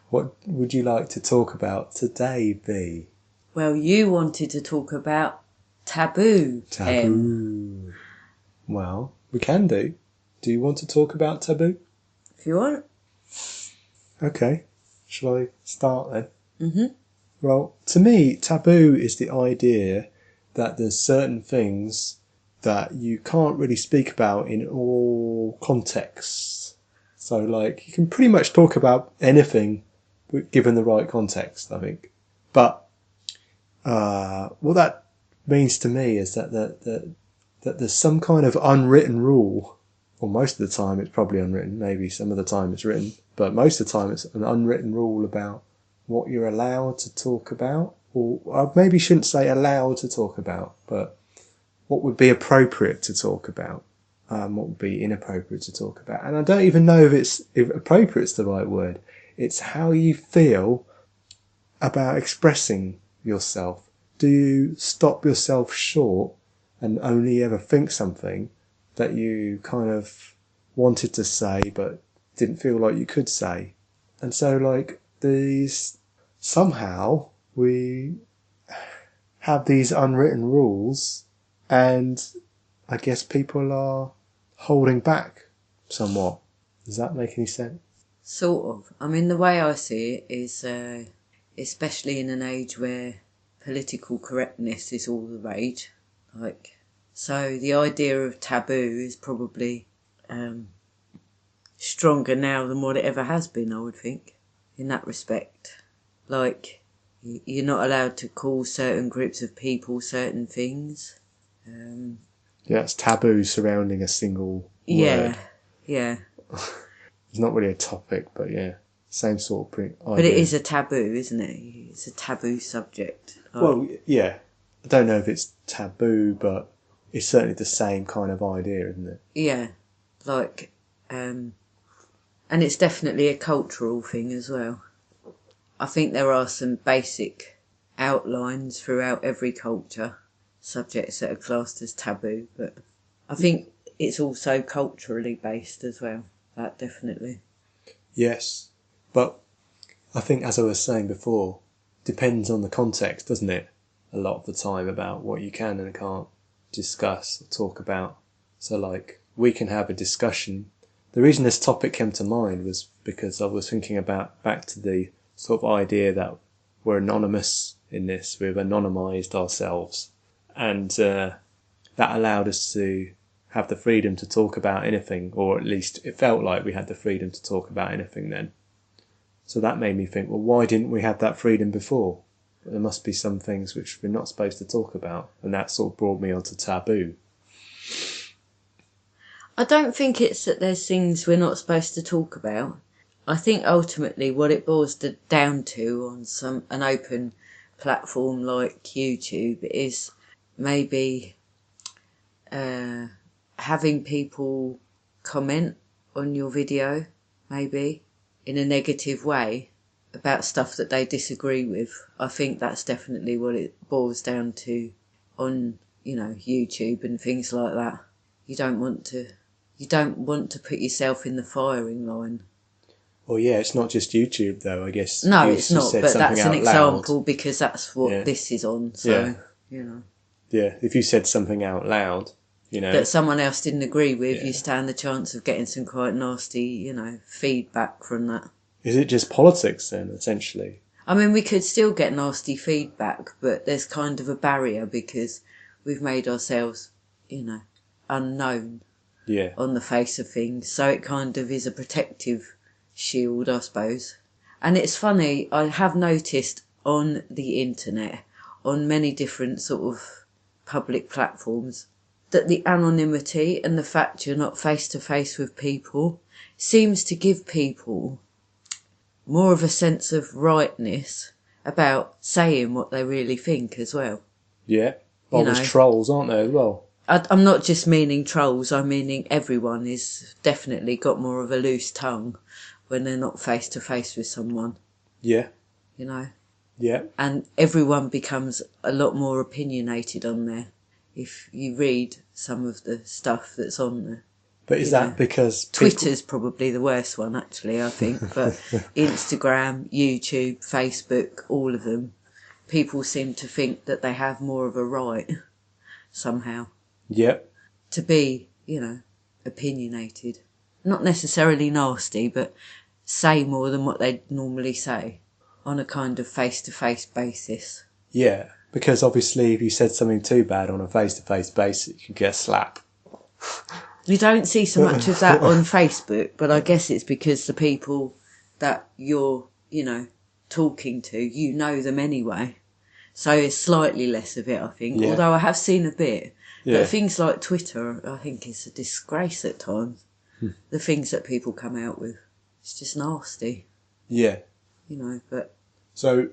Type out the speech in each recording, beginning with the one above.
What would you like to talk about today, B? Well, you wanted to talk about taboo. Taboo. Well, we can do. Do you want to talk about taboo? If you want. Okay. Shall I start then? Mm-hmm. Well, to me, taboo is the idea that there's certain things that you can't really speak about in all contexts. So, like, you can pretty much talk about anything given the right context, I think. But what that means to me is that there's some kind of unwritten rule, or most of the time it's probably unwritten, maybe some of the time it's written, but most of the time it's an unwritten rule about what you're allowed to talk about, or I maybe shouldn't say allowed to talk about, but what would be appropriate to talk about, what would be inappropriate to talk about. And I don't even know if appropriate is the right word. It's how you feel about expressing yourself. Do you stop yourself short and only ever think something that you kind of wanted to say but didn't feel like you could say? And so, like, somehow we have these unwritten rules, and I guess people are holding back somewhat. Does that make any sense? Sort of. I mean, the way I see it is, especially in an age where political correctness is all the rage, so the idea of taboo is probably stronger now than what it ever has been, I would think, in that respect. Like, you're not allowed to call certain groups of people certain things. Yeah, it's taboo surrounding a single Yeah, word. yeah. It's not really a topic, but yeah, same sort of idea. But it is a taboo, isn't it? It's a taboo subject. Well, yeah. I don't know if it's taboo, but it's certainly the same kind of idea, isn't it? Yeah, and it's definitely a cultural thing as well. I think there are some basic outlines throughout every culture, subjects that are classed as taboo, but I think it's also culturally based as well. That definitely. Yes, but I think, as I was saying before, depends on the context, doesn't it? A lot of the time about what you can and can't discuss or talk about. So, like, we can have a discussion. The reason this topic came to mind was because I was thinking about back to the sort of idea that we're anonymous in this. We've anonymised ourselves, and that allowed us to have the freedom to talk about anything, or at least it felt like we had the freedom to talk about anything then. So that made me think, well, why didn't we have that freedom before? There must be some things which we're not supposed to talk about, and that sort of brought me onto taboo. I don't think it's that there's things we're not supposed to talk about. I think ultimately what it boils down to on an open platform like YouTube is maybe having people comment on your video, maybe in a negative way, about stuff that they disagree with. I think that's definitely what it boils down to on, YouTube and things like that. You don't want to put yourself in the firing line. Well, yeah, it's not just YouTube though, I guess. No, You it's not, said but something that's an out loud. example because that's what this is on, so, Yeah, if you said something out loud, that someone else didn't agree with, you stand the chance of getting some quite nasty, feedback from that. Is it just politics then, essentially? I mean, we could still get nasty feedback, but there's kind of a barrier because we've made ourselves, unknown on the face of things. So it kind of is a protective shield, I suppose. And it's funny, I have noticed on the internet, on many different sort of public platforms, that the anonymity and the fact you're not face to face with people seems to give people more of a sense of rightness about saying what they really think as well. Yeah. Well, there's trolls, aren't there, as well? I'm not just meaning trolls, I'm meaning everyone is definitely got more of a loose tongue when they're not face to face with someone. Yeah. Yeah. And everyone becomes a lot more opinionated on there if you read some of the stuff that's on there. But is that because Twitter's probably the worst one, actually, I think. But Instagram, YouTube, Facebook, all of them, people seem to think that they have more of a right somehow. Yep. To be, opinionated. Not necessarily nasty, but say more than what they normally say on a kind of face-to-face basis. Yeah, because obviously if you said something too bad on a face-to-face basis, you could get a slap. You don't see so much of that on Facebook, but I guess it's because the people that you're, talking to, you know them anyway. So it's slightly less of it, I think. Yeah. Although I have seen a bit. Yeah. But things like Twitter, I think it's a disgrace at times. The things that people come out with. It's just nasty. Yeah. But... So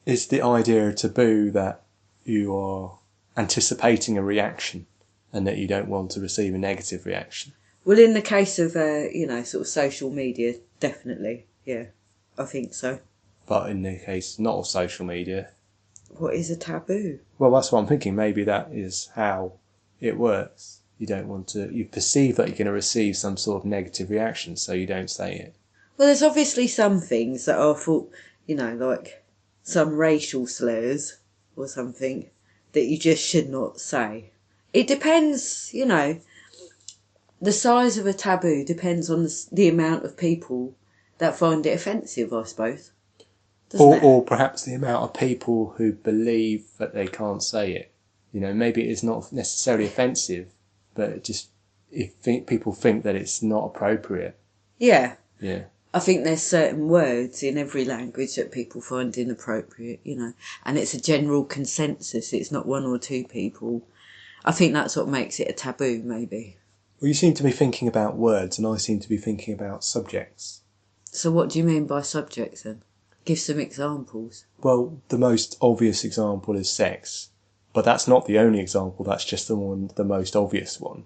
is the idea of taboo that you are anticipating a reaction and that you don't want to receive a negative reaction? Well, in the case of, sort of social media, definitely, yeah, I think so. But in the case not of social media... What is a taboo? Well, that's what I'm thinking. Maybe that is how it works. You don't want to... You perceive that you're going to receive some sort of negative reaction, so you don't say it. Well, there's obviously some things that are, like some racial slurs or something that you just should not say. It depends, the size of a taboo depends on the amount of people that find it offensive, I suppose. Or perhaps the amount of people who believe that they can't say it. Maybe it's not necessarily offensive, but it just people think that it's not appropriate. Yeah. Yeah. I think there's certain words in every language that people find inappropriate, and it's a general consensus. It's not one or two people. I think that's what makes it a taboo, maybe. Well, you seem to be thinking about words, and I seem to be thinking about subjects. So what do you mean by subjects, then? Give some examples. Well, the most obvious example is sex. But that's not the only example, that's just the most obvious one.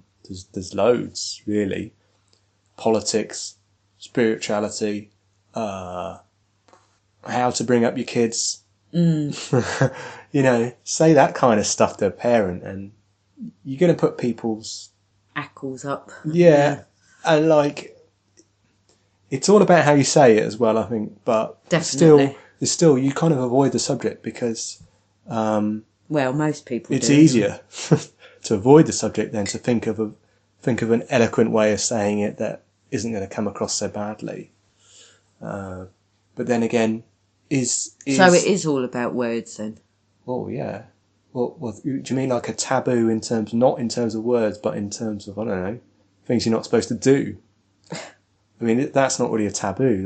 There's loads, really. Politics, spirituality, how to bring up your kids. Say that kind of stuff to a parent and you're going to put people's... Ackles up. Yeah. And it's all about how you say it as well, I think. But definitely. Still, you kind of avoid the subject because... well, most people it's easier to avoid the subject than to think of an eloquent way of saying it that isn't going to come across so badly. But then again, is... So it is all about words then? Oh, yeah. Well, do you mean like a taboo not in terms of words, but in terms of, I don't know, things you're not supposed to do? I mean, that's not really a taboo.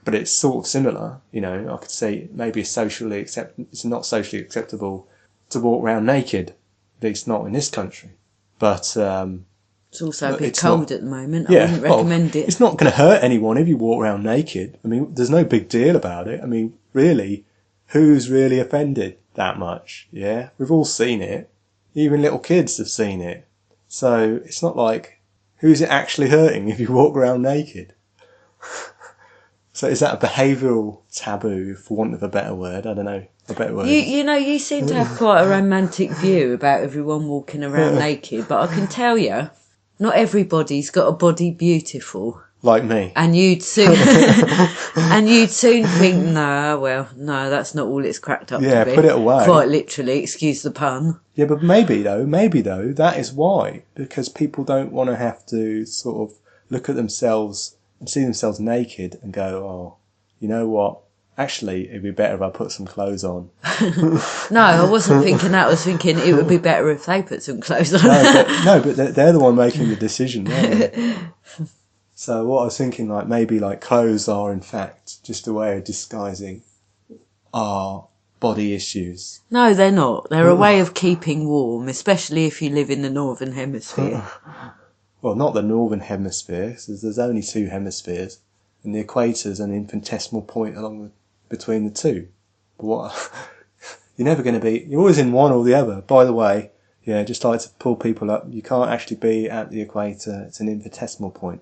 But it's sort of similar. I could say maybe it's not socially acceptable to walk around naked, at least not in this country. But it's also a bit cold at the moment. I wouldn't recommend it. It's not going to hurt anyone if you walk around naked. I mean, there's no big deal about it. I mean, really, who's really offended that much? Yeah, we've all seen it. Even little kids have seen it. So it's not like, who's it actually hurting if you walk around naked? So is that a behavioural taboo, for want of a better word? I don't know. A better word. You seem to have quite a romantic view about everyone walking around naked, but I can tell you, not everybody's got a body beautiful. Like me. And you'd soon think, no, that's not all it's cracked up to be. Yeah, put it away. Quite literally, excuse the pun. Yeah, but maybe though, that is why. Because people don't want to have to sort of look at themselves and see themselves naked and go, oh, you know what? Actually, it'd be better if I put some clothes on. No, I wasn't thinking that. I was thinking it would be better if they put some clothes on. but they're the one making the decision, aren't they? So what I was thinking, maybe clothes are in fact just a way of disguising our body issues. No, they're not. They're a way of keeping warm, especially if you live in the Northern Hemisphere. Well, not the Northern Hemisphere, so there's only two hemispheres, and the equator's an infinitesimal point between the two. But you're never going to be... You're always in one or the other. By the way, just like to pull people up, you can't actually be at the equator. It's an infinitesimal point.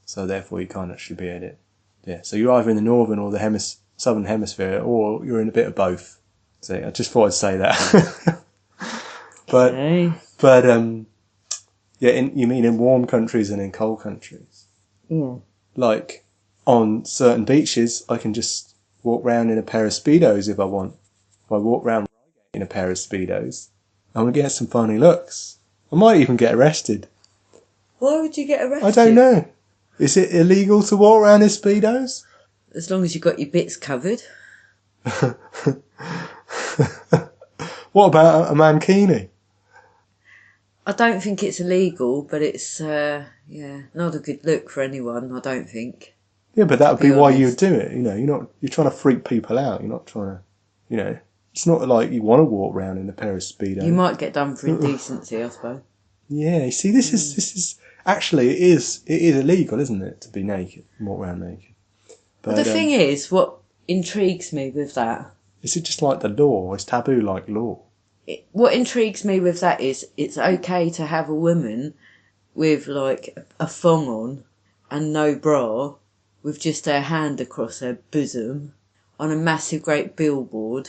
So therefore you can't actually be at it. Yeah, so you're either in the Northern or the Southern Hemisphere, or you're in a bit of both. So I just thought I'd say that. Yeah, you mean in warm countries and in cold countries? Yeah. Like, on certain beaches, I can just walk around in a pair of Speedos if I want. If I walk around in a pair of Speedos, I'm going to get some funny looks. I might even get arrested. Why would you get arrested? I don't know. Is it illegal to walk around in Speedos? As long as you've got your bits covered. What about a mankini? I don't think it's illegal, but it's, not a good look for anyone, I don't think. Yeah, but that would be why you would do it. You know, you're trying to freak people out. You're not trying to, it's not like you want to walk around in a pair of Speedos. You might get done for indecency, I suppose. Yeah, you see, this is actually it is illegal, isn't it, to be naked, walk around naked. But the thing is, what intrigues me with that... Is it just like the law? Is taboo like law? What intrigues me with that is it's okay to have a woman with, like, a thong on and no bra, with just her hand across her bosom, on a massive great billboard.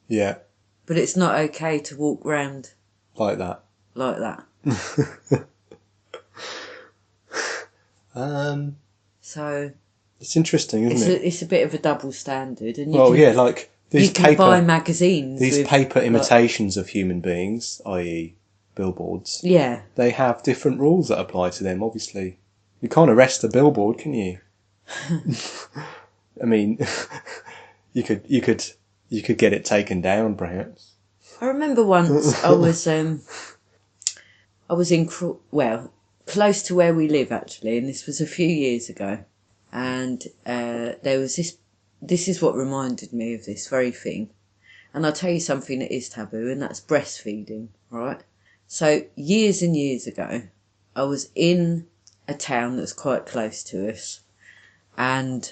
Yeah. But it's not okay to walk round... Like that. Like that. So... It's interesting, isn't it? It's a bit of a double standard. And like... You can buy magazines. These paper imitations of human beings, i.e. billboards. Yeah. They have different rules that apply to them, obviously. You can't arrest a billboard, can you? I mean, you could get it taken down, perhaps. I remember once I was in, close to where we live, actually, and this was a few years ago. And there was this is what reminded me of this very thing. And I'll tell you something that is taboo, and that's breastfeeding, right? So years and years ago, I was in a town that's quite close to us, and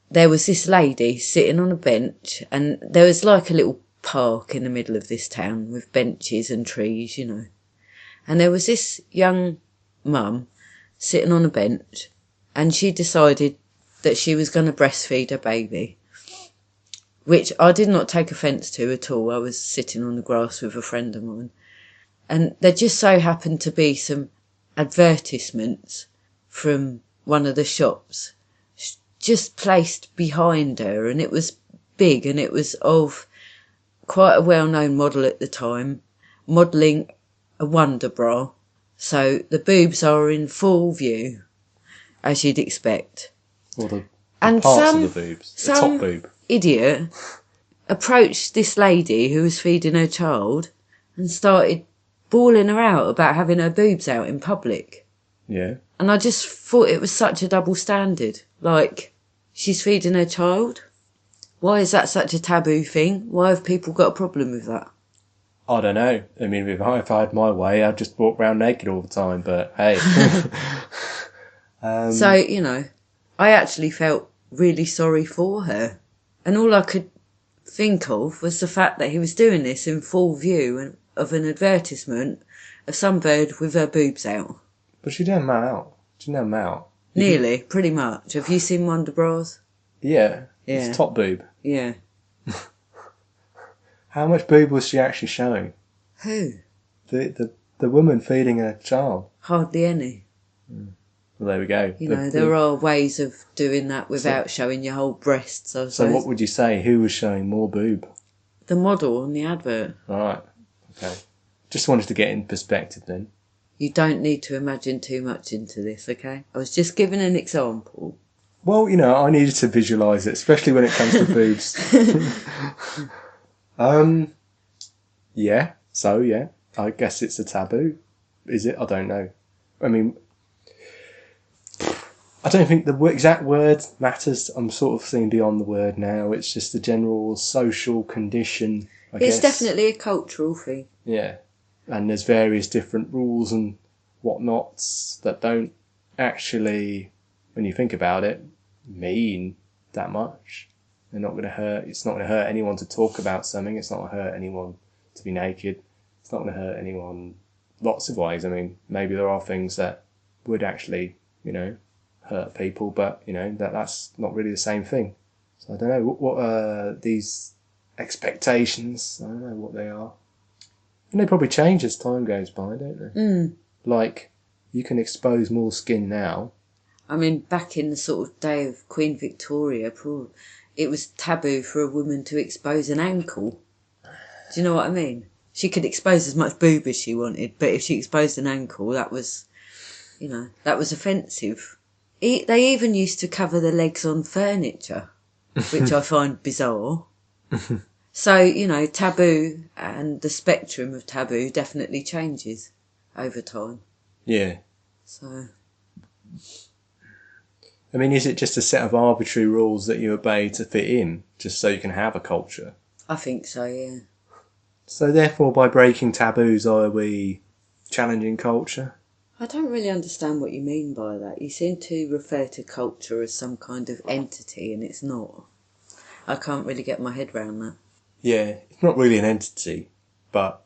there was this lady sitting on a bench, and there was like a little park in the middle of this town with benches and trees, And there was this young mum sitting on a bench, and she decided that she was going to breastfeed her baby, which I did not take offence to at all. I was sitting on the grass with a friend of mine, and there just so happened to be some advertisements from one of the shops just placed behind her, and it was big, and it was of quite a well-known model at the time, modelling a wonder bra. So the boobs are in full view, as you'd expect. Or the parts of the boobs. The top boob. Idiot approached this lady who was feeding her child and started bawling her out about having her boobs out in public. Yeah. And I just thought it was such a double standard. Like, she's feeding her child. Why is that such a taboo thing? Why have people got a problem with that? I don't know. I mean, if I had my way, I'd just walk around naked all the time, but hey. So, I actually felt really sorry for her. And all I could think of was the fact that he was doing this in full view of an advertisement of some bird with her boobs out. But she didn't have them out. She didn't have them out. Nearly, pretty much. Have you seen Wonder Bras? Yeah. It's top boob. Yeah. How much boob was she actually showing? Who? The woman feeding her child. Hardly any. Well, there we go. There are ways of doing that without showing your whole breasts, I suppose. So what would you say? Who was showing more boob? The model on the advert. Right. Okay. Just wanted to get in perspective then. You don't need to imagine too much into this, okay? I was just giving an example. Well, I needed to visualise it, especially when it comes to boobs. Yeah. So, yeah. I guess it's a taboo. Is it? I don't know. I mean, I don't think the exact word matters. I'm sort of seeing beyond the word now. It's just a general social condition, I guess. It's definitely a cultural thing. Yeah. And there's various different rules and whatnots that don't actually, when you think about it, mean that much. They're not going to hurt. It's not going to hurt anyone to talk about something. It's not going to hurt anyone to be naked. It's not going to hurt anyone lots of ways. I mean, maybe there are things that would actually, hurt people, but, that's not really the same thing. So I don't know. What are these expectations? I don't know what they are. And they probably change as time goes by, don't they? Mm. Like, you can expose more skin now. I mean, back in the sort of day of Queen Victoria, it was taboo for a woman to expose an ankle. Do you know what I mean? She could expose as much boob as she wanted, but if she exposed an ankle, that was, that was offensive. They even used to cover the legs on furniture, which I find bizarre. So, taboo and the spectrum of taboo definitely changes over time. Yeah. So, I mean, is it just a set of arbitrary rules that you obey to fit in, just so you can have a culture? I think so, yeah. So therefore, by breaking taboos, are we challenging culture? I don't really understand what you mean by that. You seem to refer to culture as some kind of entity, and it's not. I can't really get my head around that. Yeah, it's not really an entity, but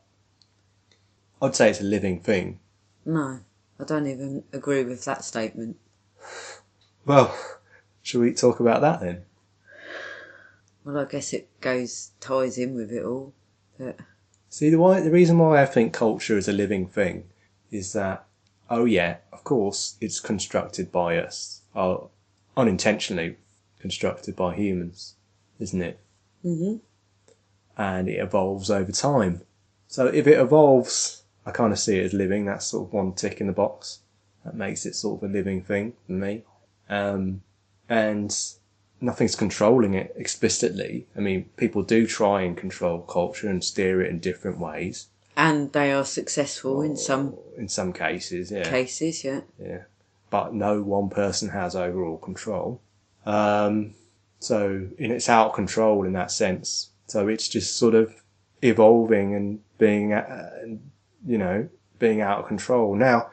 I'd say it's a living thing. No, I don't even agree with that statement. Well, shall we talk about that then? Well, I guess it ties in with it all. But See, the reason why I think culture is a living thing is that, oh yeah, of course, it's constructed by us, unintentionally constructed by humans, isn't it? Mm-hmm. And it evolves over time. So if it evolves, I kind of see it as living. That's sort of one tick in the box. That makes it sort of a living thing for me. And nothing's controlling it explicitly. I mean, people do try and control culture and steer it in different ways. And they are successful in some cases, yeah. Cases, yeah. Yeah. But no one person has overall control. So it's out of control in that sense. So it's just sort of evolving and being out of control. Now,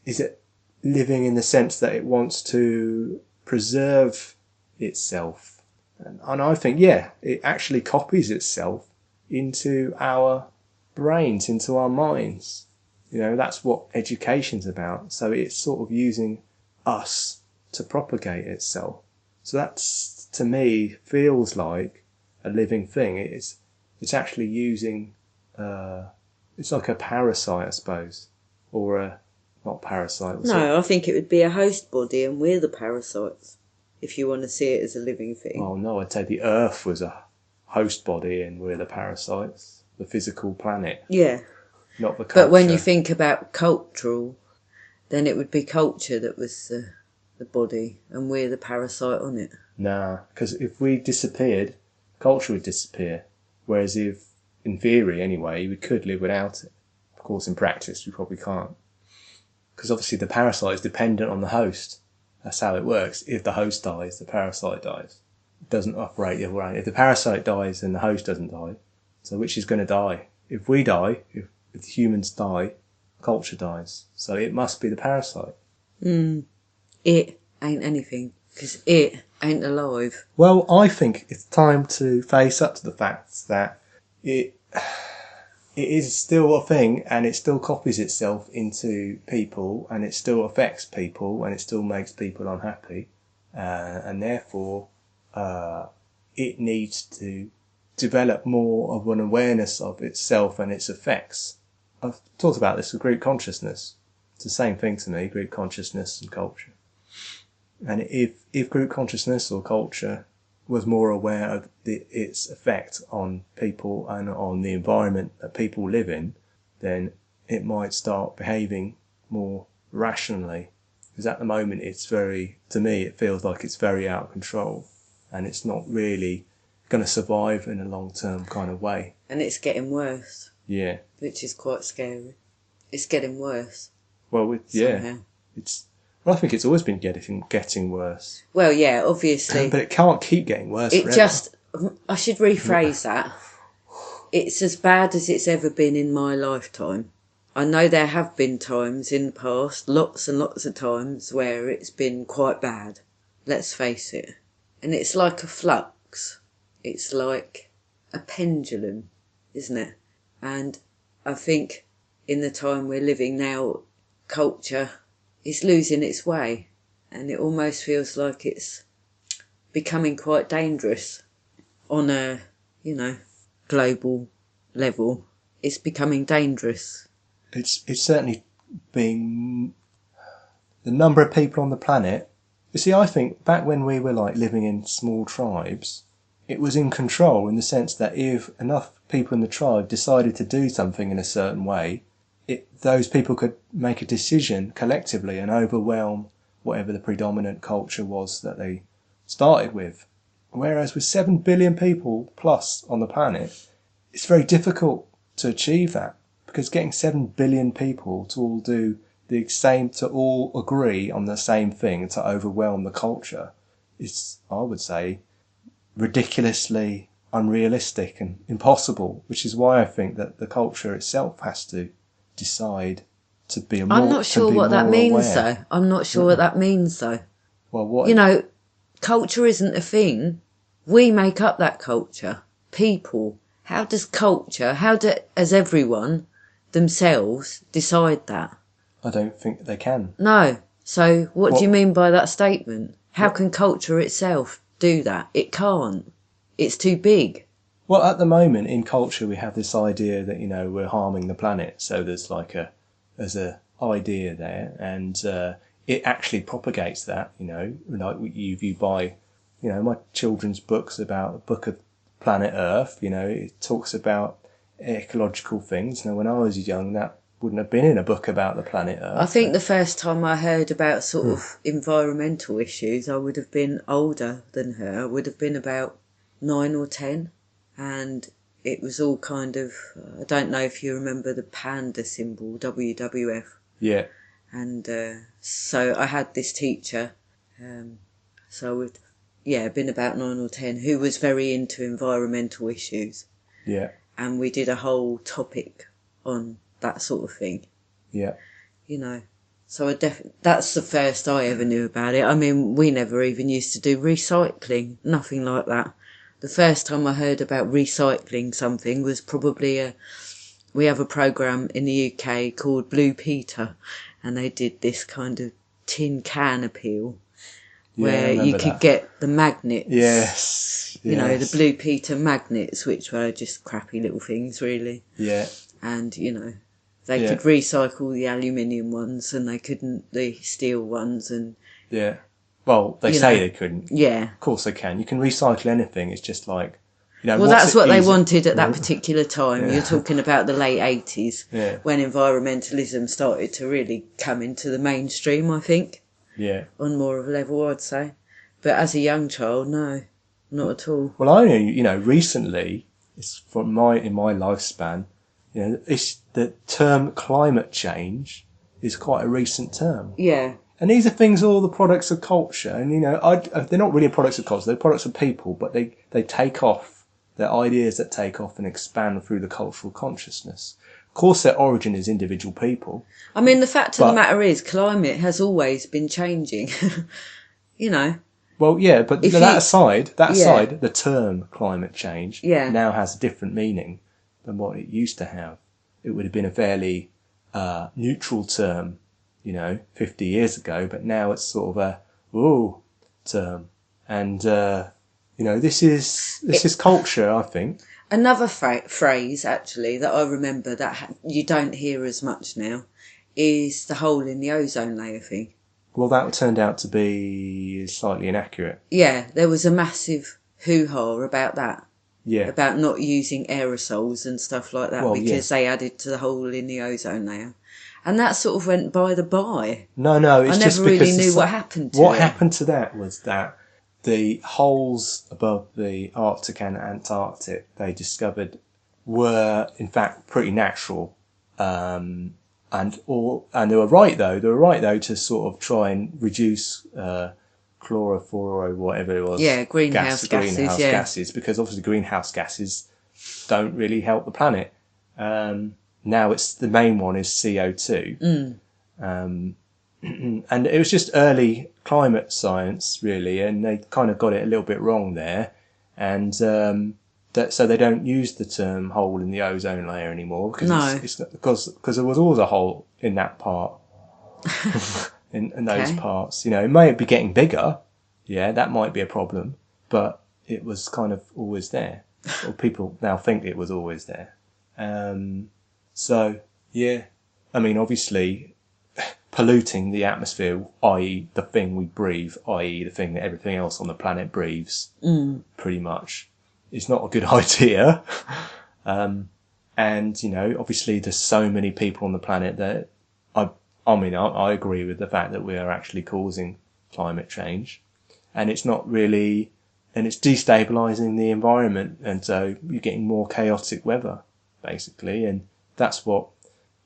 is it living in the sense that it wants to preserve itself? And I think, yeah, it actually copies itself into our brains, into our minds. That's what education's about. So it's sort of using us to propagate itself. So that's, to me, feels like a living thing. It's actually using, it's like a parasite, I suppose, or not parasite. No, I think it would be a host body and we're the parasites, if you want to see it as a living thing. Oh no, I'd say the Earth was a host body and we're the parasites, the physical planet. Yeah. Not the culture. But when you think about cultural, then it would be culture that was the body and we're the parasite on it. Nah, because if we disappeared, culture would disappear. Whereas if, in theory anyway, we could live without it. Of course, in practice, we probably can't. Because obviously the parasite is dependent on the host. That's how it works. If the host dies, the parasite dies. It doesn't operate the other way. If the parasite dies, then the host doesn't die. So which is going to die? If we die, if humans die, culture dies. So it must be the parasite. It ain't anything, because it ain't alive. Well, I think it's time to face up to the fact that it is still a thing, and it still copies itself into people, and it still affects people, and it still makes people unhappy, and therefore it needs to develop more of an awareness of itself and its effects. I've talked about this with group consciousness. It's the same thing to me, group consciousness and culture. And if group consciousness or culture was more aware of its effect on people and on the environment that people live in, then it might start behaving more rationally. Because at the moment to me, it feels like it's very out of control and it's not really going to survive in a long-term kind of way. And it's getting worse. Yeah. Which is quite scary. It's getting worse. Well, yeah. I think it's always been getting worse. Well, yeah, obviously. But it can't keep getting worse forever. I should rephrase that. It's as bad as it's ever been in my lifetime. I know there have been times in the past, lots and lots of times, where it's been quite bad. Let's face it. And it's like a flux. It's like a pendulum, isn't it? And I think in the time we're living now, culture is losing its way, and it almost feels like it's becoming quite dangerous on a, global level. it's becoming dangerous. It's certainly being the number of people on the planet. You see, I think back when we were like living in small tribes, it was in control in the sense that if enough people in the tribe decided to do something in a certain way, those people could make a decision collectively and overwhelm whatever the predominant culture was that they started with. Whereas with 7 billion people plus on the planet, it's very difficult to achieve that, because getting 7 billion people to all do the same, to all agree on the same thing, to overwhelm the culture, is, I would say, ridiculously unrealistic and impossible, which is why I think that the culture itself has to decide to be more I'm not sure what that means, though. I'm not sure what that means, though. Well, what? You know, culture isn't a thing. We make up that culture. People. How does as everyone themselves decide that? I don't think they can. No. So what do you mean by that statement? How can culture itself do that? It can't. It's too big. Well, at the moment in culture, we have this idea that, we're harming the planet. So there's there's a idea there, and it actually propagates that. Like you buy, my children's books about the book of Planet Earth. It talks about ecological things. Now, when I was young, that wouldn't have been in a book about the planet Earth. I think the first time I heard about sort of environmental issues, I would have been older than her. I would have been about 9 or 10. And it was all kind of, I don't know if you remember the panda symbol, WWF. Yeah. And so I had this teacher, so I would, been about 9 or 10, who was very into environmental issues. Yeah. And we did a whole topic on that sort of thing. Yeah. So that's the first I ever knew about it. I mean, we never even used to do recycling, nothing like that. The first time I heard about recycling something was probably we have a programme in the UK called Blue Peter, and they did this kind of tin can appeal where you could get the magnets. Yes. The Blue Peter magnets, which were just crappy little things, really. Yeah. And, they could recycle the aluminium ones and they couldn't the steel ones. And yeah. Well, they say they couldn't. Yeah. Of course they can. You can recycle anything. It's just like, well, that's what they wanted at that particular time. You're talking about the late 80s when environmentalism started to really come into the mainstream, I think. Yeah. On more of a level, I'd say. But as a young child, no, not at all. Well, I know, recently, it's in my lifespan, it's the term climate change is quite a recent term. Yeah. And these are things, all the products of culture. And, they're not really products of culture, they're products of people, but they take off. They're ideas that take off and expand through the cultural consciousness. Of course, their origin is individual people. I mean, the fact of the matter is, climate has always been changing, Well, yeah, but that aside, the term climate change now has a different meaning than what it used to have. It would have been a fairly neutral term, 50 years ago, but now it's sort of a term. And this is culture, I think. Another phrase, actually, that I remember that you don't hear as much now is the hole in the ozone layer thing. Well, that turned out to be slightly inaccurate. Yeah, there was a massive hoo-ha about that. Yeah. About not using aerosols and stuff like that because they added to the hole in the ozone layer. And that sort of went by the by. No, it's just because I never really knew what happened to it. What happened to that was that the holes above the Arctic and Antarctic they discovered were in fact pretty natural, and they were right though. They were right though to sort of try and reduce chlorofluoro, whatever it was. Yeah, greenhouse gases, because obviously greenhouse gases don't really help the planet. Now it's the main one is CO2. And it was just early climate science, really, and they kind of got it a little bit wrong there. And so they don't use the term hole in the ozone layer anymore because because there was always a hole in that part, in those parts. It may be getting bigger. Yeah, that might be a problem, but it was kind of always there. Or people now think it was always there. So, yeah. I mean, obviously, polluting the atmosphere, i.e. the thing we breathe, i.e. the thing that everything else on the planet breathes, pretty much, is not a good idea. And, obviously there's so many people on the planet that I agree with the fact that we are actually causing climate change, and it's not really, and it's destabilizing the environment. And so you're getting more chaotic weather, basically. And that's what,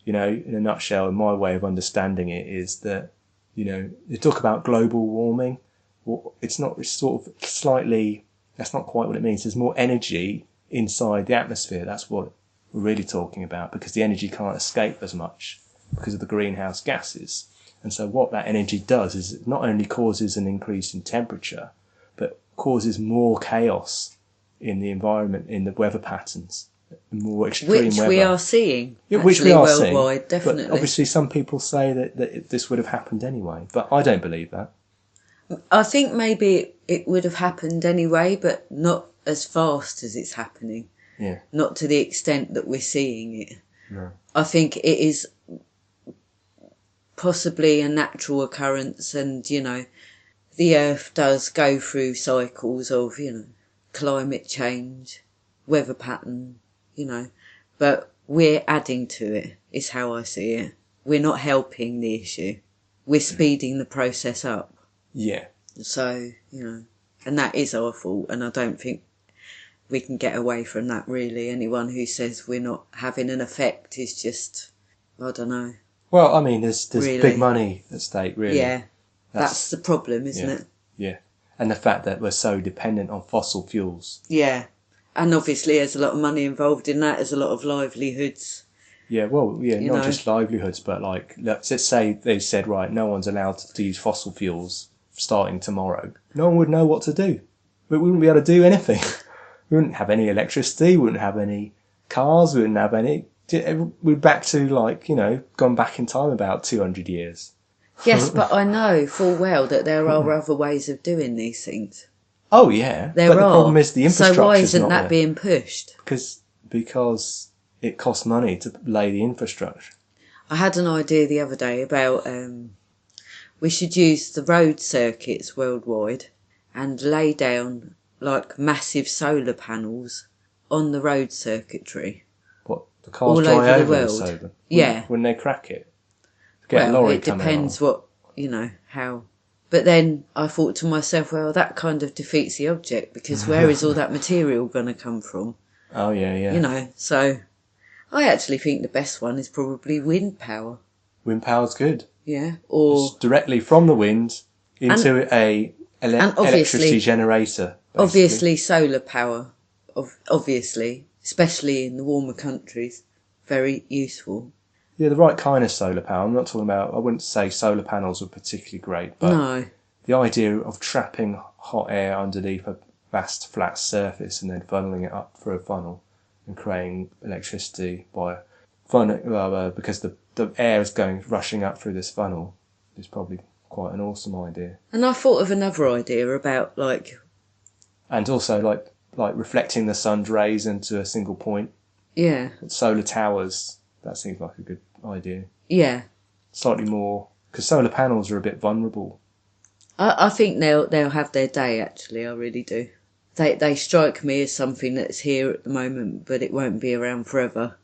in a nutshell, in my way of understanding it, is that, you talk about global warming. Well, it's sort of slightly, that's not quite what it means. There's more energy inside the atmosphere. That's what we're really talking about, because the energy can't escape as much because of the greenhouse gases. And so what that energy does is it not only causes an increase in temperature, but causes more chaos in the environment, in the weather patterns, more extreme which weather. we are seeing, Which we are worldwide, seeing, definitely. But obviously some people say that this would have happened anyway, but I don't believe that. I think maybe it would have happened anyway, but not as fast as it's happening. Yeah. Not to the extent that we're seeing it. No. I think it is possibly a natural occurrence, and, the Earth does go through cycles of, climate change, weather pattern, but we're adding to it, is how I see it. We're not helping the issue. We're speeding the process up. Yeah. So, and that is our fault, and I don't think we can get away from that, really. Anyone who says we're not having an effect is just, I don't know. Well, I mean, there's really big money at stake, really. Yeah, that's the problem, isn't it? Yeah. And the fact that we're so dependent on fossil fuels. Yeah. And obviously there's a lot of money involved in that. There's a lot of livelihoods. Yeah, well, yeah, not just livelihoods, but let's say they said, right, no one's allowed to use fossil fuels starting tomorrow. No one would know what to do. We wouldn't be able to do anything. We wouldn't have any electricity, we wouldn't have any cars, we wouldn't have any... We're back to, gone back in time about 200 years. Yes, but I know full well that there are other ways of doing these things. Oh, yeah. There but are. The problem is the infrastructure. So why isn't that being pushed? Because it costs money to lay the infrastructure. I had an idea the other day about we should use the road circuits worldwide and lay down massive solar panels on the road circuitry. What, the cars all dry over the over world? solar? Yeah. When they crack it? Get a lorry it depends what, how. But then I thought to myself, well, that kind of defeats the object, because where is all that material going to come from? Oh, yeah. So I actually think the best one is probably wind power. Wind power's good. Yeah, or... Just directly from the wind into an electricity generator. Basically. Obviously solar power, obviously, especially in the warmer countries, very useful. Yeah, the right kind of solar power. I'm not talking about... I wouldn't say solar panels are particularly great, but no. The idea of trapping hot air underneath a vast flat surface and then funneling it up through a funnel and creating electricity by funnel, because the air is rushing up through this funnel is probably quite an awesome idea. And I thought of another idea about and also reflecting the sun's rays into a single point. Yeah. Solar towers, that seems like a good idea. Yeah. Slightly more, because solar panels are a bit vulnerable. I think they'll have their day, actually. I really do. They strike me as something that's here at the moment, but it won't be around forever.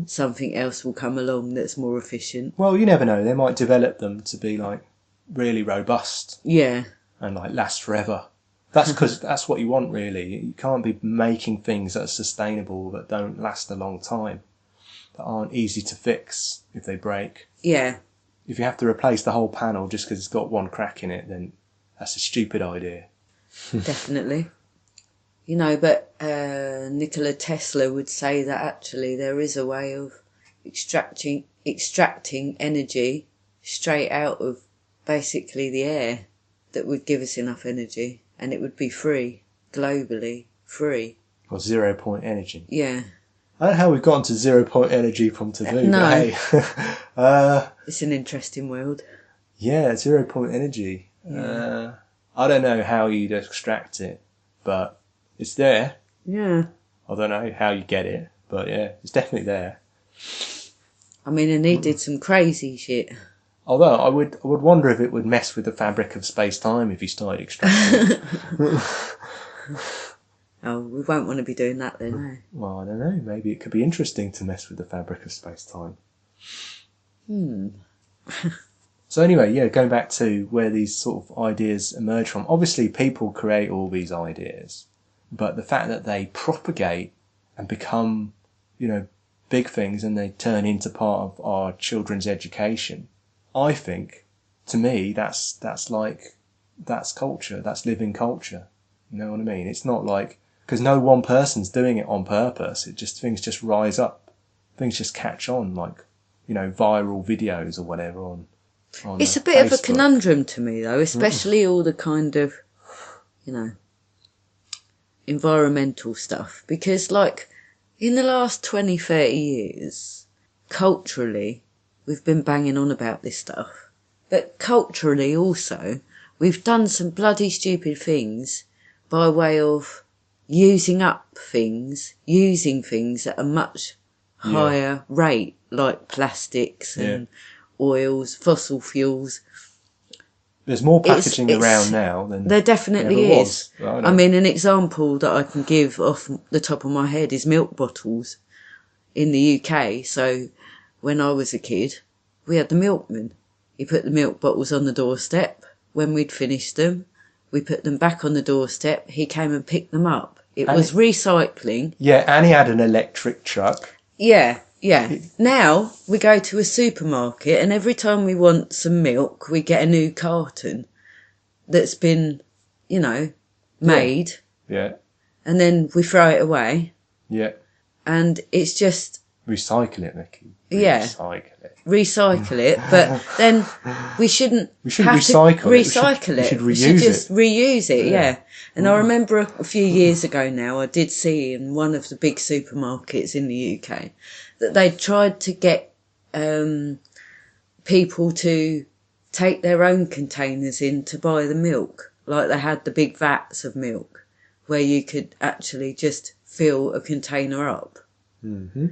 Something else will come along that's more efficient. Well, you never know. They might develop them to be really robust. Yeah. And last forever. That's because that's what you want, really. You can't be making things that are sustainable, that don't last a long time, that aren't easy to fix if they break. Yeah. If you have to replace the whole panel just because it's got one crack in it, then that's a stupid idea. Definitely. But Nikola Tesla would say that actually there is a way of extracting energy straight out of basically the air that would give us enough energy, and it would be free, globally free. Or 0 point energy. Yeah. I don't know how we've gotten to 0 point energy from taboo, no. but hey. It's an interesting world. Yeah, 0 point energy. Yeah. I don't know how you'd extract it, but it's there. Yeah. I don't know how you get it, But yeah, it's definitely there. I mean, and he did some crazy shit. Although I would wonder if it would mess with the fabric of space-time if he started extracting it. Oh, we won't want to be doing that then, eh? Well, I don't know. Maybe it could be interesting to mess with the fabric of space-time. So anyway, yeah, going back to where these sort of ideas emerge from. Obviously, people create all these ideas, but the fact that they propagate and become, big things, and they turn into part of our children's education, I think, to me, that's culture. That's living culture. You know what I mean? It's not like, because no one person's doing it on purpose. Things just rise up. Things just catch on, like, viral videos or whatever on It's a bit Facebook. of a conundrum to me, though, especially all the kind of, environmental stuff. Because, like, in the last 20, 30 years, culturally, we've been banging on about this stuff. But culturally also, we've done some bloody stupid things by way of using things at a much higher rate, like plastics and oils, fossil fuels. There's more packaging around now than there definitely is. Was. I mean, an example that I can give off the top of my head is milk bottles in the UK. So when I was a kid, we had the milkman. He put the milk bottles on the doorstep. When we'd finished them, we put them back on the doorstep. He came and picked them up. It was recycling. Yeah, and he had an electric truck. Yeah. Now we go to a supermarket, and every time we want some milk, we get a new carton that's been, made. Yeah. And then we throw it away. Yeah. And it's just... Recycle it, Nicky. Recycle it, but then we shouldn't recycle it. We should reuse it, yeah. And I remember a few years ago now, I did see in one of the big supermarkets in the UK that they tried to get people to take their own containers in to buy the milk. Like they had the big vats of milk where you could actually just fill a container up. Mm-hmm.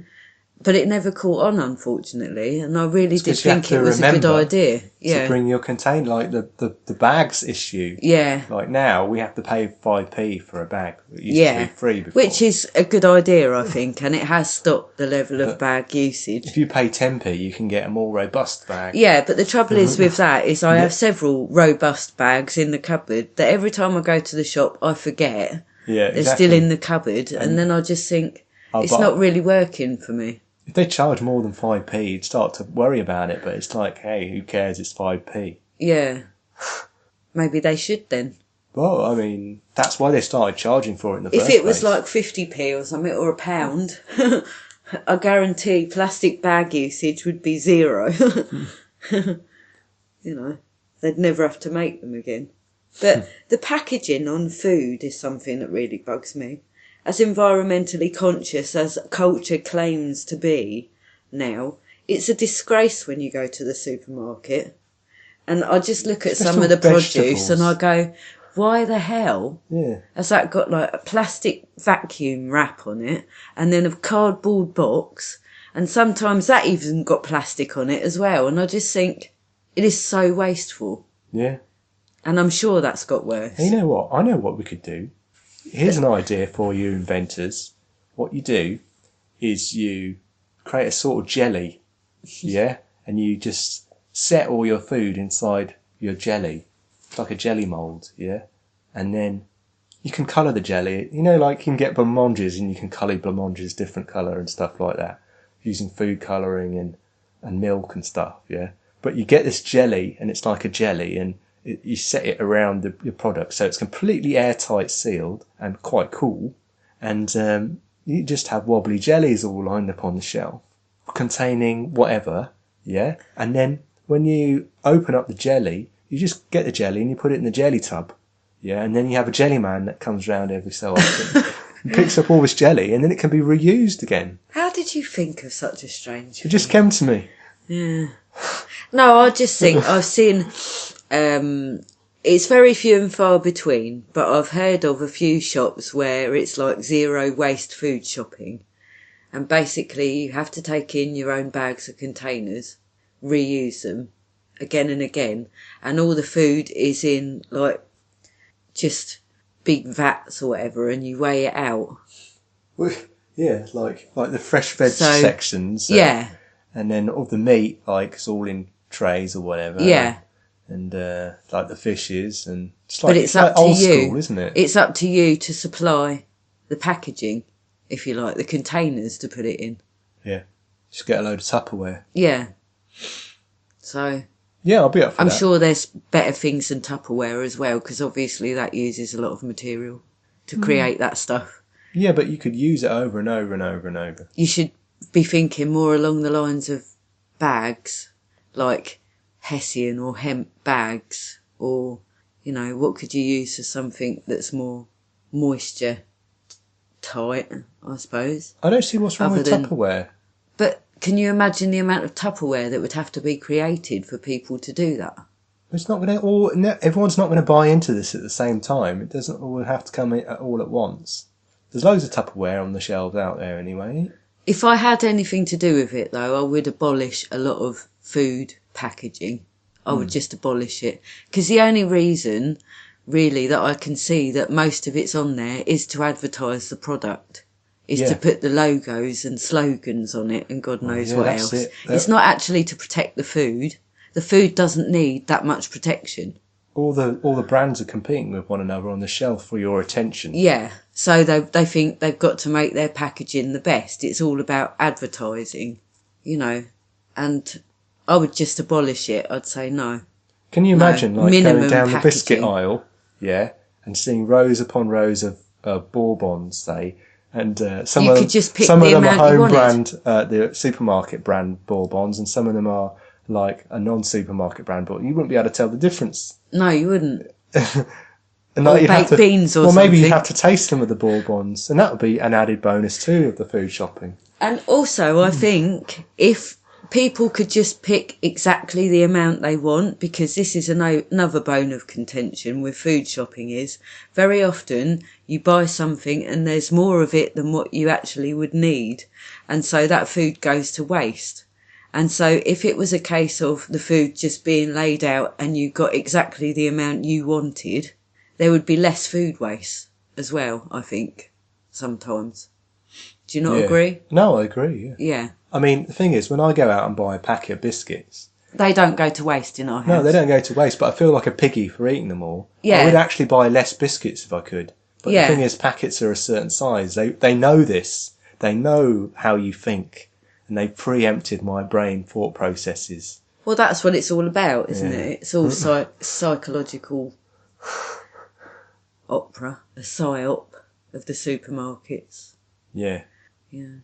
But it never caught on, unfortunately, and I really did think it was a good idea. To bring your container, like the bags issue. Yeah. Like now, we have to pay 5p for a bag. It used to be free before. Which is a good idea, I think, and it has stopped the level of bag usage. If you pay 10p, you can get a more robust bag. Yeah, but the trouble is with that is I have several robust bags in the cupboard that every time I go to the shop, I forget. Yeah, they're still in the cupboard, and then I just think it's not really working for me. If they charge more than 5p, you'd start to worry about it, but it's like, hey, who cares, it's 5p. Yeah. Maybe they should then. Well, I mean, that's why they started charging for it in the first place. If it was like 50p or something, or £1, I guarantee plastic bag usage would be 0. They'd never have to make them again. But the packaging on food is something that really bugs me. As environmentally conscious as culture claims to be now, it's a disgrace when you go to the supermarket. And I just look at some of the produce and I go, why the hell has that got like a plastic vacuum wrap on it and then a cardboard box? And sometimes that even got plastic on it as well. And I just think it is so wasteful. Yeah. And I'm sure that's got worse. And you know what? I know what we could do. Here's an idea for you inventors. What you do is you create a sort of jelly, and you just set all your food inside your jelly. It's like a jelly mould, and then you can colour the jelly. Like you can get blancmanges and you can colour blancmanges different colour and stuff like that, using food colouring and milk and stuff, But you get this jelly and it's like a jelly and you set it around your product, so it's completely airtight sealed and quite cool. And you just have wobbly jellies all lined up on the shelf, containing whatever, And then when you open up the jelly, you just get the jelly and you put it in the jelly tub, And then you have a jelly man that comes round every so often and picks up all this jelly, and then it can be reused again. How did you think of such a strange thing? It just came to me. Yeah. No, I just think I've seen... it's very few and far between, but I've heard of a few shops where it's like zero waste food shopping. And basically you have to take in your own bags or containers, reuse them again and again, and all the food is in like just big vats or whatever, and you weigh it out. Well, yeah, like the fresh veg sections. Yeah. And then all the meat, like, it's all in trays or whatever. Yeah. And like the fishes, and but it's up to old you. School, isn't it? It's up to you to supply the packaging, if you like, the containers to put it in. Yeah. Just get a load of Tupperware. Yeah. So... yeah, I'll be up for that. I'm sure there's better things than Tupperware as well, because obviously that uses a lot of material to create that stuff. Yeah, but you could use it over and over and over and over. You should be thinking more along the lines of bags, like Hessian or hemp bags, or, you know, what could you use for something that's more moisture tight, I suppose. I don't see what's wrong with Tupperware. But can you imagine the amount of Tupperware that would have to be created for people to do that? It's not going to everyone's not going to buy into this at the same time. It doesn't all have to come in all at once. There's loads of Tupperware on the shelves out there anyway. If I had anything to do with it, though, I would abolish a lot of food packaging. I would just abolish it. Because the only reason, really, that I can see that most of it's on there is to advertise the product. Is to put the logos and slogans on it and God knows what else. It's not actually to protect the food. The food doesn't need that much protection. All the brands are competing with one another on the shelf for your attention. Yeah, so they think they've got to make their packaging the best. It's all about advertising, you know, and I would just abolish it. I'd say no. Can you imagine going down packaging. the biscuit aisle, and seeing rows upon rows of Bourbons, say, and some of them are home brand, the supermarket brand Bourbons, and some of them are like a non-supermarket brand, but you wouldn't be able to tell the difference. No, you wouldn't. And or baked beans or something. Well, maybe you'd have to taste some of the Bourbons, and that would be an added bonus too of the food shopping. And also, I think if people could just pick exactly the amount they want, because this is another bone of contention with food shopping is, very often you buy something and there's more of it than what you actually would need, and so that food goes to waste. And so if it was a case of the food just being laid out and you got exactly the amount you wanted, there would be less food waste as well, I think, sometimes. Do you not agree? No, I agree, yeah. Yeah. I mean, the thing is, when I go out and buy a packet of biscuits... they don't go to waste in our house. No, they don't go to waste, but I feel like a piggy for eating them all. Yeah. I would actually buy less biscuits if I could. But the thing is, packets are a certain size. They know this. They know how you think. And they've preempted my brain thought processes. Well, that's what it's all about, isn't it? It's all psychological opera, a psyop of the supermarkets. Yeah. Yeah.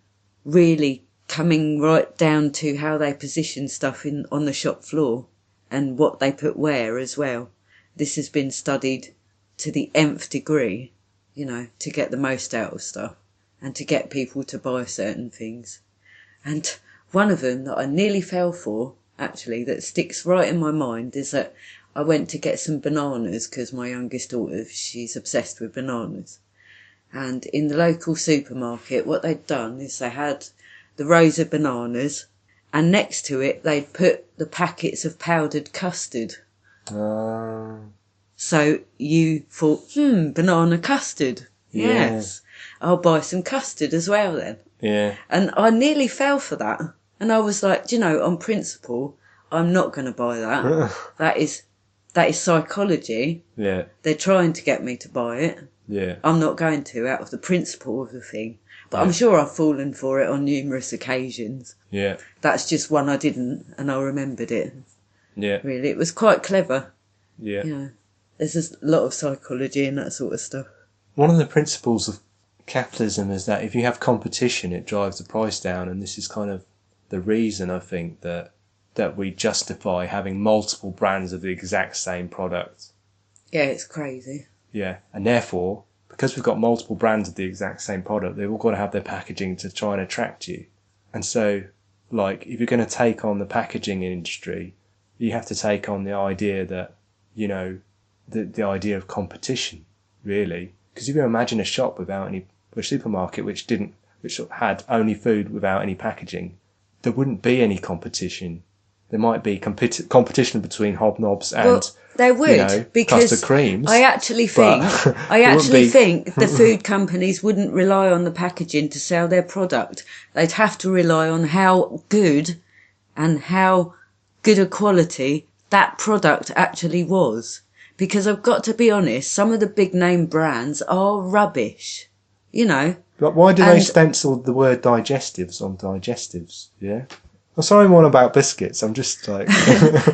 Really coming right down to how they position stuff on the shop floor and what they put where as well. This has been studied to the nth degree, you know, to get the most out of stuff and to get people to buy certain things. And one of them that I nearly fell for, actually, that sticks right in my mind, is that I went to get some bananas because my youngest daughter, she's obsessed with bananas. And in the local supermarket, what they'd done is they had the rows of bananas, and next to it, they'd put the packets of powdered custard. So you thought, banana custard. Yeah. Yes. I'll buy some custard as well then. Yeah. And I nearly fell for that. And I was like, do you know, on principle, I'm not going to buy that. That is psychology. Yeah. They're trying to get me to buy it. Yeah. I'm not going to, out of the principle of the thing. But I'm sure I've fallen for it on numerous occasions. Yeah. That's just one I didn't, and I remembered it. Yeah. Really, it was quite clever. Yeah. You know, there's a lot of psychology in that sort of stuff. One of the principles of capitalism is that if you have competition, it drives the price down, and this is kind of the reason, I think, that we justify having multiple brands of the exact same product. Yeah, it's crazy. Yeah, and therefore, because we've got multiple brands of the exact same product, they've all got to have their packaging to try and attract you. And so, like, if you're going to take on the packaging industry, you have to take on the idea that, you know, the idea of competition, really. Because if you imagine a shop without a supermarket which which had only food without any packaging, there wouldn't be any competition. There might be competition between Hobnobs and there would, because custard creams. I actually think the food companies wouldn't rely on the packaging to sell their product. They'd have to rely on how good a quality that product actually was. Because I've got to be honest, some of the big name brands are rubbish. But why do they stencil the word digestives on digestives? Yeah. I'm sorry, more about biscuits. I'm just like...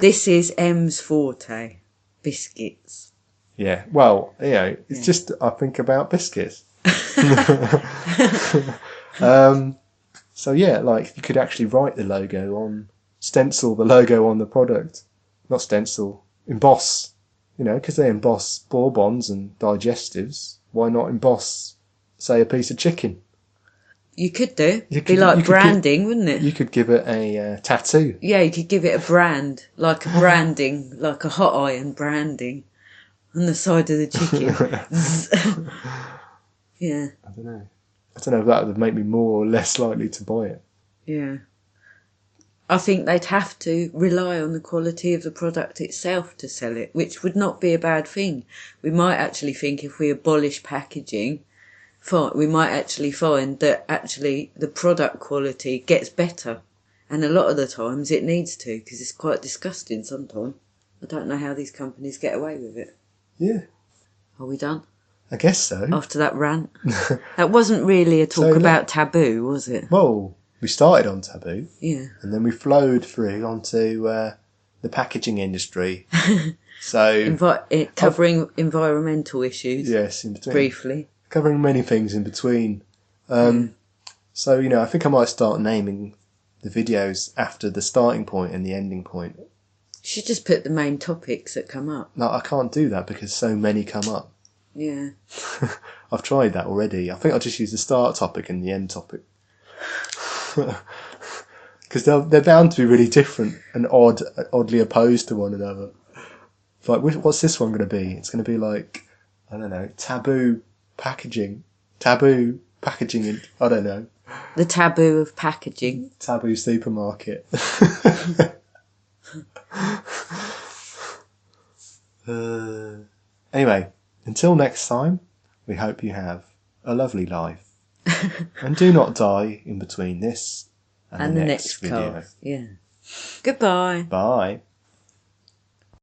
This is M's forte. Biscuits. Yeah. Well, it's just, I think about biscuits. So yeah, like you could actually write the logo stencil the logo on the product. Not stencil, emboss. Because they emboss bourbons and digestives. Why not emboss, say, a piece of chicken? You could do. It'd be like branding, wouldn't it? You could give it a tattoo. Yeah, you could give it a brand, like a branding, like a hot iron branding on the side of the chicken. Yeah. I don't know if that would make me more or less likely to buy it. Yeah. I think they'd have to rely on the quality of the product itself to sell it, which would not be a bad thing. We might actually think if we abolish packaging, we might actually find that actually the product quality gets better. And a lot of the times it needs to, because it's quite disgusting sometimes. I don't know how these companies get away with it. Yeah. Are we done? I guess so. After that rant. That wasn't really a talk about taboo, was it? Well, we started on taboo. Yeah. And then we flowed through onto the packaging industry. So covering environmental issues. Yes, in between. Briefly. Covering many things in between. So, I think I might start naming the videos after the starting point and the ending point. You should just put the main topics that come up. No, I can't do that because so many come up. Yeah. I've tried that already. I think I'll just use the start topic and the end topic. Because they're bound to be really different and oddly opposed to one another. Like, what's this one going to be? It's going to be like, I don't know, taboo packaging, I don't know. The taboo of packaging. Taboo supermarket. Anyway, until next time, we hope you have a lovely life. And do not die in between this and the next video. Yeah. Goodbye. Bye.